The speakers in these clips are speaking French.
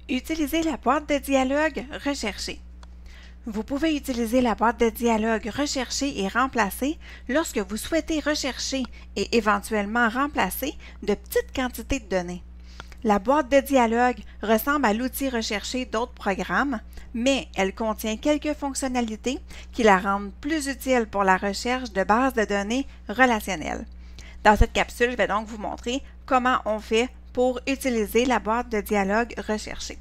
Utilisez la boîte de dialogue recherchée. Vous pouvez utiliser la boîte de dialogue rechercher et remplacer lorsque vous souhaitez rechercher et éventuellement remplacer de petites quantités de données. La boîte de dialogue ressemble à l'outil recherché d'autres programmes, mais elle contient quelques fonctionnalités qui la rendent plus utile pour la recherche de bases de données relationnelles. Dans cette capsule, je vais donc vous montrer comment on fait pour utiliser la boîte de dialogue recherchée.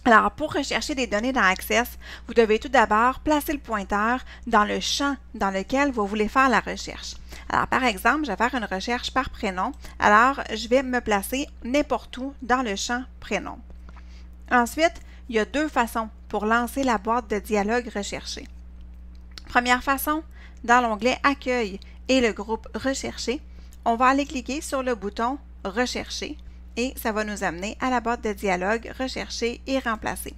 Alors, pour rechercher des données dans Access, vous devez tout d'abord placer le pointeur dans le champ dans lequel vous voulez faire la recherche. Alors, par exemple, je vais faire une recherche par prénom. Alors, je vais me placer n'importe où dans le champ prénom. Ensuite, il y a deux façons pour lancer la boîte de dialogue recherchée. Première façon, dans l'onglet Accueil et le groupe Rechercher, on va aller cliquer sur le bouton Rechercher et ça va nous amener à la boîte de dialogue Rechercher et remplacer.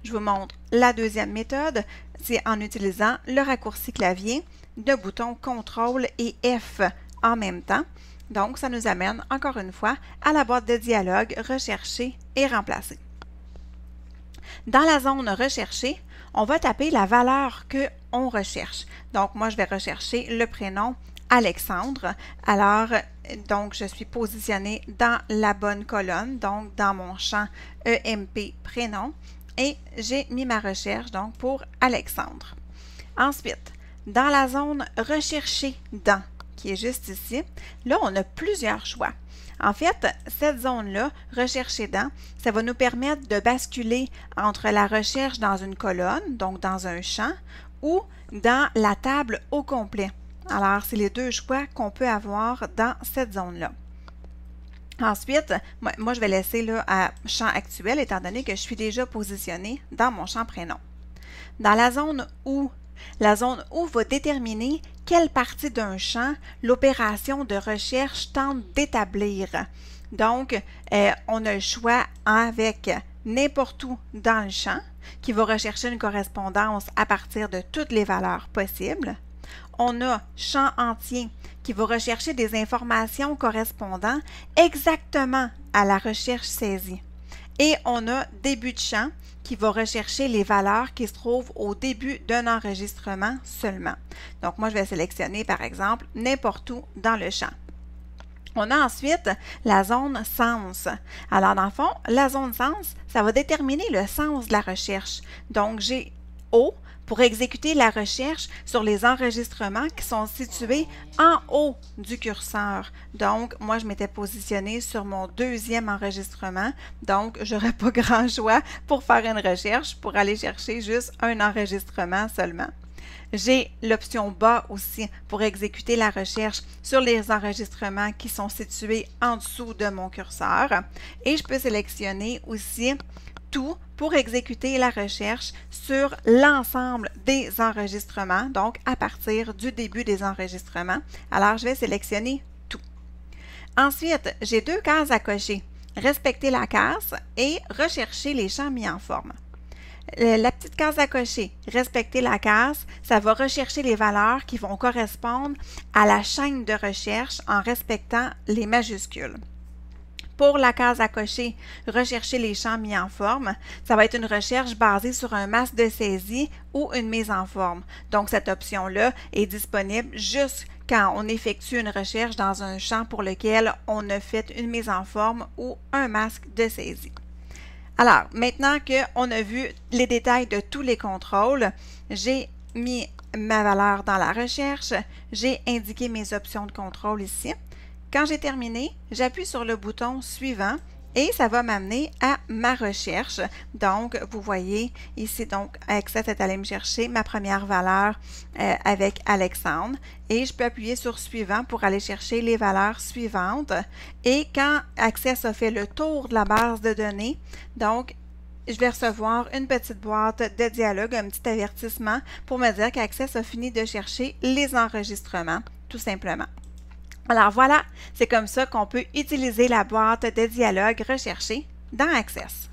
Je vous montre la deuxième méthode, c'est en utilisant le raccourci clavier de bouton CTRL et F en même temps. Donc, ça nous amène encore une fois à la boîte de dialogue Rechercher et remplacer. Dans la zone Rechercher, on va taper la valeur qu'on recherche. Donc, moi, je vais rechercher le prénom Alexandre. Alors, donc, je suis positionnée dans la bonne colonne, donc dans mon champ EMP prénom, et j'ai mis ma recherche donc pour Alexandre. Ensuite, dans la zone Rechercher dans, qui est juste ici, là, on a plusieurs choix. En fait, cette zone-là, Rechercher dans, ça va nous permettre de basculer entre la recherche dans une colonne, donc dans un champ, ou dans la table au complet. Alors, c'est les deux choix qu'on peut avoir dans cette zone-là. Ensuite, moi, je vais laisser là à champ actuel, étant donné que je suis déjà positionnée dans mon champ prénom. Dans la zone où va déterminer quelle partie d'un champ l'opération de recherche tente d'établir. Donc, on a le choix avec n'importe où dans le champ, qui va rechercher une correspondance à partir de toutes les valeurs possibles. On a champ entier qui va rechercher des informations correspondant exactement à la recherche saisie. Et on a début de champ qui va rechercher les valeurs qui se trouvent au début d'un enregistrement seulement. Donc, moi, je vais sélectionner, par exemple, n'importe où dans le champ. On a ensuite la zone sens. Alors, dans le fond, la zone sens, ça va déterminer le sens de la recherche. Donc, j'ai O pour exécuter la recherche sur les enregistrements qui sont situés en haut du curseur. Donc, moi, je m'étais positionnée sur mon deuxième enregistrement, donc je n'aurais pas grand choix pour faire une recherche, pour aller chercher juste un enregistrement seulement. J'ai l'option bas aussi pour exécuter la recherche sur les enregistrements qui sont situés en dessous de mon curseur. Et je peux sélectionner aussi tout pour exécuter la recherche sur l'ensemble des enregistrements, donc à partir du début des enregistrements. Alors, je vais sélectionner tout. Ensuite, j'ai deux cases à cocher. Respecter la case et rechercher les champs mis en forme. La petite case à cocher, respecter la case, ça va rechercher les valeurs qui vont correspondre à la chaîne de recherche en respectant les majuscules. Pour la case à cocher, rechercher les champs mis en forme, ça va être une recherche basée sur un masque de saisie ou une mise en forme. Donc, cette option-là est disponible juste quand on effectue une recherche dans un champ pour lequel on a fait une mise en forme ou un masque de saisie. Alors, maintenant qu'on a vu les détails de tous les contrôles, j'ai mis ma valeur dans la recherche, j'ai indiqué mes options de contrôle ici. Quand j'ai terminé, j'appuie sur le bouton suivant et ça va m'amener à ma recherche. Donc, vous voyez ici, donc, Access est allé me chercher ma première valeur avec Alexandre et je peux appuyer sur suivant pour aller chercher les valeurs suivantes. Et quand Access a fait le tour de la base de données, donc, je vais recevoir une petite boîte de dialogue, un petit avertissement pour me dire qu'Access a fini de chercher les enregistrements, tout simplement. Alors voilà, c'est comme ça qu'on peut utiliser la boîte de dialogue recherchée dans Access.